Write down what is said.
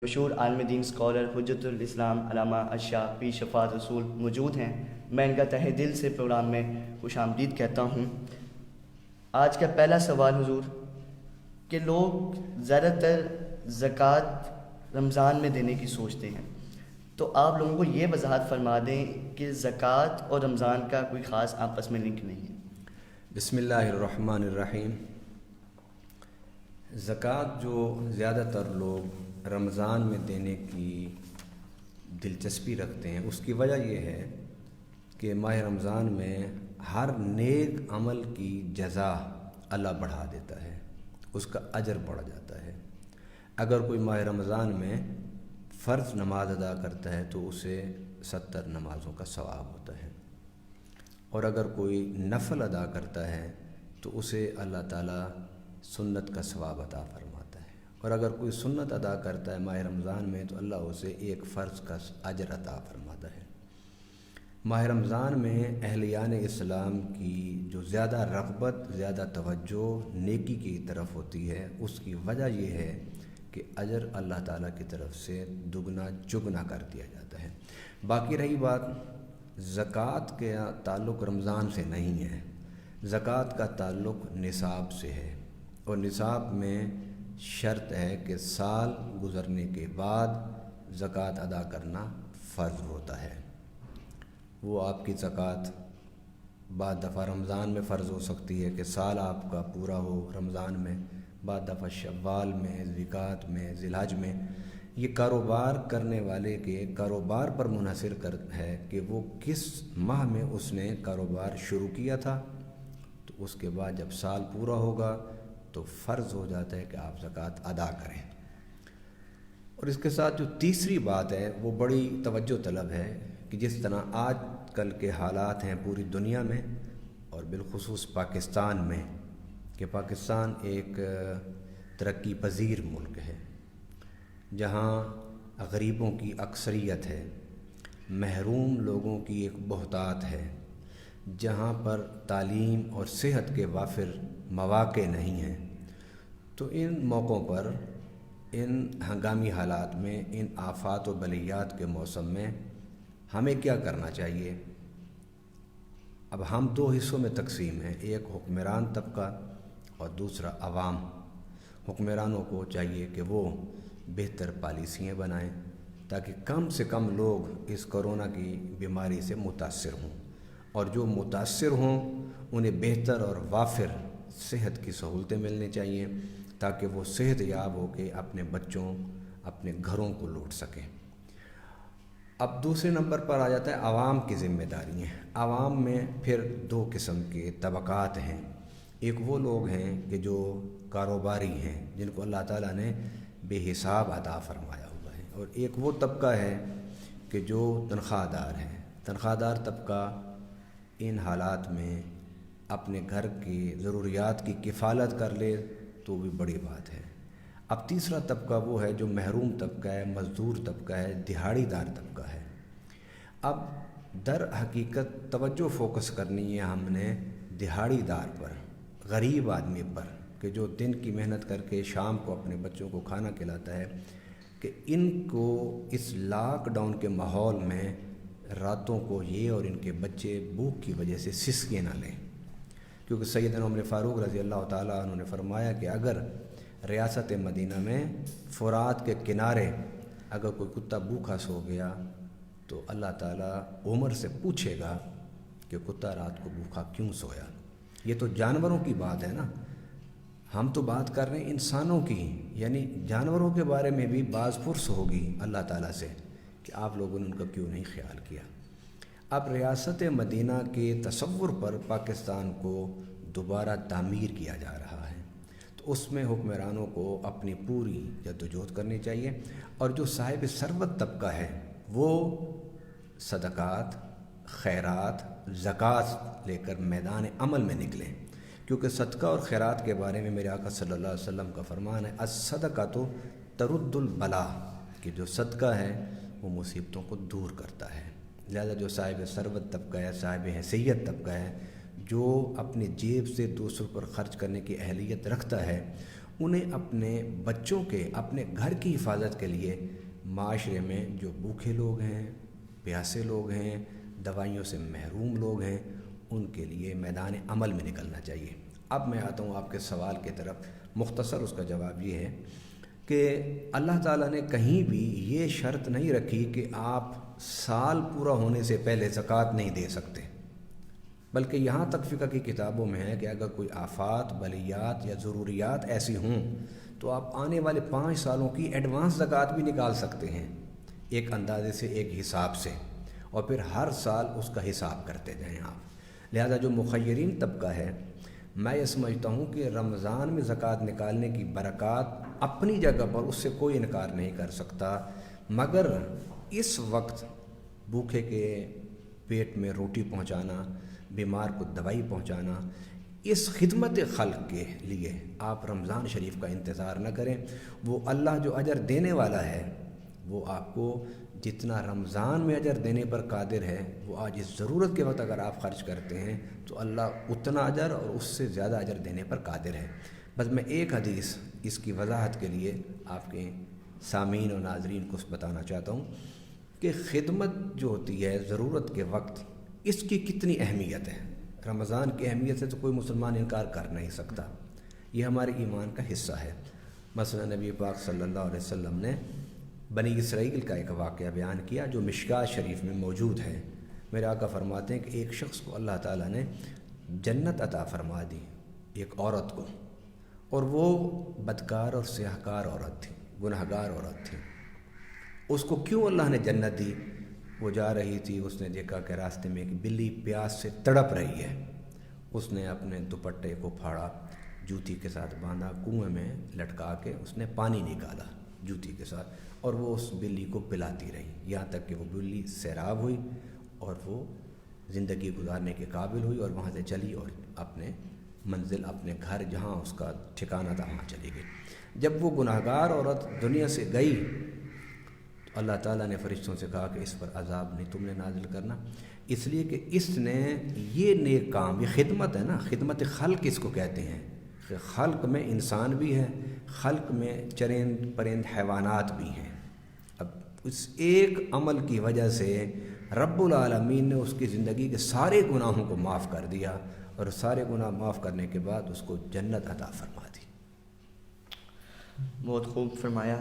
مشہور عالم دین اسکالر حجت الاسلام علامہ اشا پی شفاعت رسول موجود ہیں. میں ان کا تہہ دل سے پروگرام میں خوش آمدید کہتا ہوں. آج کا پہلا سوال حضور کہ لوگ زیادہ تر زکوٰۃ رمضان میں دینے کی سوچتے ہیں، تو آپ لوگوں کو یہ وضاحت فرما دیں کہ زکوٰۃ اور رمضان کا کوئی خاص آپس میں لنک نہیں ہے. بسم اللہ الرحمن الرحیم. زکوٰۃ جو زیادہ تر لوگ رمضان میں دینے کی دلچسپی رکھتے ہیں، اس کی وجہ یہ ہے کہ ماہ رمضان میں ہر نیک عمل کی جزا اللہ بڑھا دیتا ہے، اس کا اجر بڑھ جاتا ہے. اگر کوئی ماہ رمضان میں فرض نماز ادا کرتا ہے تو اسے 70 نمازوں کا ثواب ہوتا ہے، اور اگر کوئی نفل ادا کرتا ہے تو اسے اللہ تعالیٰ سنت کا ثواب عطا فرماتا ہے، اور اگر کوئی سنت ادا کرتا ہے ماہ رمضان میں تو اللہ اسے ایک فرض کا اجر عطا فرماتا ہے. ماہ رمضان میں اہلیان اسلام کی جو زیادہ رغبت، زیادہ توجہ نیکی کی طرف ہوتی ہے، اس کی وجہ یہ ہے کہ اجر اللہ تعالیٰ کی طرف سے دگنا چگنا کر دیا جاتا ہے. باقی رہی بات، زکوٰۃ کا تعلق رمضان سے نہیں ہے، زکوٰۃ کا تعلق نصاب سے ہے، اور نصاب میں شرط ہے کہ سال گزرنے کے بعد زکوٰۃ ادا کرنا فرض ہوتا ہے. وہ آپ کی زکوٰۃ بعض دفعہ رمضان میں فرض ہو سکتی ہے کہ سال آپ کا پورا ہو رمضان میں، بعض دفعہ شوال میں، ذوالقعدہ میں، ذی الحج میں. یہ کاروبار کرنے والے کے کاروبار پر منحصر ہے کہ وہ کس ماہ میں اس نے کاروبار شروع کیا تھا، تو اس کے بعد جب سال پورا ہوگا تو فرض ہو جاتا ہے کہ آپ زکوٰۃ ادا کریں. اور اس کے ساتھ جو تیسری بات ہے وہ بڑی توجہ طلب ہے کہ جس طرح آج کل کے حالات ہیں پوری دنیا میں اور بالخصوص پاکستان میں، کہ پاکستان ایک ترقی پذیر ملک ہے جہاں غریبوں کی اکثریت ہے، محروم لوگوں کی ایک بہتات ہے، جہاں پر تعلیم اور صحت کے وافر مواقع نہیں ہیں. تو ان موقعوں پر، ان ہنگامی حالات میں، ان آفات و بلیات کے موسم میں ہمیں کیا کرنا چاہیے؟ اب ہم دو حصوں میں تقسیم ہیں، ایک حکمران طبقہ اور دوسرا عوام. حکمرانوں کو چاہیے کہ وہ بہتر پالیسیاں بنائیں تاکہ کم سے کم لوگ اس کرونا کی بیماری سے متاثر ہوں، اور جو متاثر ہوں انہیں بہتر اور وافر صحت کی سہولتیں ملنی چاہیے تاکہ وہ صحت یاب ہو کے اپنے بچوں، اپنے گھروں کو لوٹ سکیں. اب دوسرے نمبر پر آ جاتا ہے عوام کی ذمہ داریاں. عوام میں پھر دو قسم کے طبقات ہیں. ایک وہ لوگ ہیں کہ جو کاروباری ہیں، جن کو اللہ تعالیٰ نے بے حساب عطا فرمایا ہوا ہے، اور ایک وہ طبقہ ہے کہ جو تنخواہ دار ہے. تنخواہ دار طبقہ ان حالات میں اپنے گھر کی ضروریات کی کفالت کر لے تو بھی بڑی بات ہے. اب تیسرا طبقہ وہ ہے جو محروم طبقہ ہے، مزدور طبقہ ہے، دہاڑی دار طبقہ ہے. اب در حقیقت توجہ فوکس کرنی ہے ہم نے دہاڑی دار پر، غریب آدمی پر، کہ جو دن کی محنت کر کے شام کو اپنے بچوں کو کھانا کھلاتا ہے، کہ ان کو اس لاک ڈاؤن کے ماحول میں راتوں کو یہ اور ان کے بچے بھوک کی وجہ سے سسکیاں نہ لیں. کیونکہ سیدنا عمر فاروق رضی اللہ تعالیٰ عنہ نے فرمایا کہ اگر ریاست مدینہ میں فرات کے کنارے اگر کوئی کتا بھوکا سو گیا تو اللہ تعالیٰ عمر سے پوچھے گا کہ کتا رات کو بھوکا کیوں سویا. یہ تو جانوروں کی بات ہے نا، ہم تو بات کر رہے ہیں انسانوں کی، یعنی جانوروں کے بارے میں بھی باز پرس ہوگی اللہ تعالیٰ سے کہ آپ لوگوں نے ان کا کیوں نہیں خیال کیا. اب ریاست مدینہ کے تصور پر پاکستان کو دوبارہ تعمیر کیا جا رہا ہے، تو اس میں حکمرانوں کو اپنی پوری جدوجہد کرنی چاہیے، اور جو صاحب ثروت طبقہ ہے وہ صدقات، خیرات، زکوٰۃ لے کر میدان عمل میں نکلیں. کیونکہ صدقہ اور خیرات کے بارے میں میرے آقا صلی اللہ علیہ وسلم کا فرمان ہے، الصدقۃ ترد البلا، کہ جو صدقہ ہے وہ مصیبتوں کو دور کرتا ہے. لہذا جو صاحب ثروت طبقہ ہے، صاحب حیثیت طبقہ ہے، جو اپنی جیب سے دوسروں پر خرچ کرنے کی اہلیت رکھتا ہے، انہیں اپنے بچوں کے اپنے گھر کی حفاظت کے لیے معاشرے میں جو بھوکے لوگ ہیں، پیاسے لوگ ہیں، دوائیوں سے محروم لوگ ہیں، ان کے لیے میدان عمل میں نکلنا چاہیے۔ اب میں آتا ہوں آپ کے سوال کی طرف۔ مختصر اس کا جواب یہ ہے کہ اللہ تعالیٰ نے کہیں بھی یہ شرط نہیں رکھی کہ آپ سال پورا ہونے سے پہلے زکوٰۃ نہیں دے سکتے، بلکہ یہاں تک فقہ کی کتابوں میں ہے کہ اگر کوئی آفات، بلیات یا ضروریات ایسی ہوں تو آپ آنے والے 5 سالوں کی ایڈوانس زکوٰۃ بھی نکال سکتے ہیں، ایک اندازے سے، ایک حساب سے، اور پھر ہر سال اس کا حساب کرتے جائیں آپ۔ لہذا جو مخیرین طبقہ ہے، میں یہ سمجھتا ہوں کہ رمضان میں زکوٰۃ نکالنے کی برکات اپنی جگہ پر، اس سے کوئی انکار نہیں کر سکتا، مگر اس وقت بھوکے کے پیٹ میں روٹی پہنچانا، بیمار کو دوائی پہنچانا، اس خدمت خلق کے لیے آپ رمضان شریف کا انتظار نہ کریں۔ وہ اللہ جو اجر دینے والا ہے وہ آپ کو جتنا رمضان میں اجر دینے پر قادر ہے، وہ آج اس ضرورت کے وقت اگر آپ خرچ کرتے ہیں تو اللہ اتنا اجر اور اس سے زیادہ اجر دینے پر قادر ہے۔ بس میں ایک حدیث اس کی وضاحت کے لیے آپ کے سامعین اور ناظرین کو بتانا چاہتا ہوں کہ خدمت جو ہوتی ہے ضرورت کے وقت، اس کی کتنی اہمیت ہے۔ رمضان کی اہمیت سے تو کوئی مسلمان انکار کر نہیں سکتا، یہ ہمارے ایمان کا حصہ ہے۔ مثلا نبی پاک صلی اللہ علیہ وسلم نے بنی اسرائیل کا ایک واقعہ بیان کیا جو مشکوٰۃ شریف میں موجود ہے۔ میرے آقا فرماتے ہیں کہ ایک شخص کو اللہ تعالیٰ نے جنت عطا فرما دی، ایک عورت کو، اور وہ بدکار اور سیاہکار عورت تھی، گنہگار عورت تھی۔ اس کو کیوں اللہ نے جنت دی؟ وہ جا رہی تھی، اس نے دیکھا کہ راستے میں ایک بلی پیاس سے تڑپ رہی ہے۔ اس نے اپنے دوپٹے کو پھاڑا، جوتی کے ساتھ باندھا، کنویں میں لٹکا کے اس نے پانی نکالا جوتی کے ساتھ، اور وہ اس بلی کو پلاتی رہی یہاں تک کہ وہ بلی سیراب ہوئی اور وہ زندگی گزارنے کے قابل ہوئی، اور وہاں سے چلی اور اپنے منزل، اپنے گھر جہاں اس کا ٹھکانہ تھا وہاں چلی گئی۔ جب وہ گناہگار عورت دنیا سے گئی تو اللہ تعالیٰ نے فرشتوں سے کہا کہ اس پر عذاب نہیں تم نے نازل کرنا، اس لیے کہ اس نے یہ نیک کام، یہ خدمت ہے نا، خدمت خلق اس کو کہتے ہیں، کہ خلق میں انسان بھی ہے، خلق میں چرند پرند حیوانات بھی ہیں۔ اب اس ایک عمل کی وجہ سے رب العالمین نے اس کی زندگی کے سارے گناہوں کو معاف کر دیا، اور سارے گناہ معاف کرنے کے بعد اس کو جنت عطا فرما دی۔ بہت خوب فرمایا۔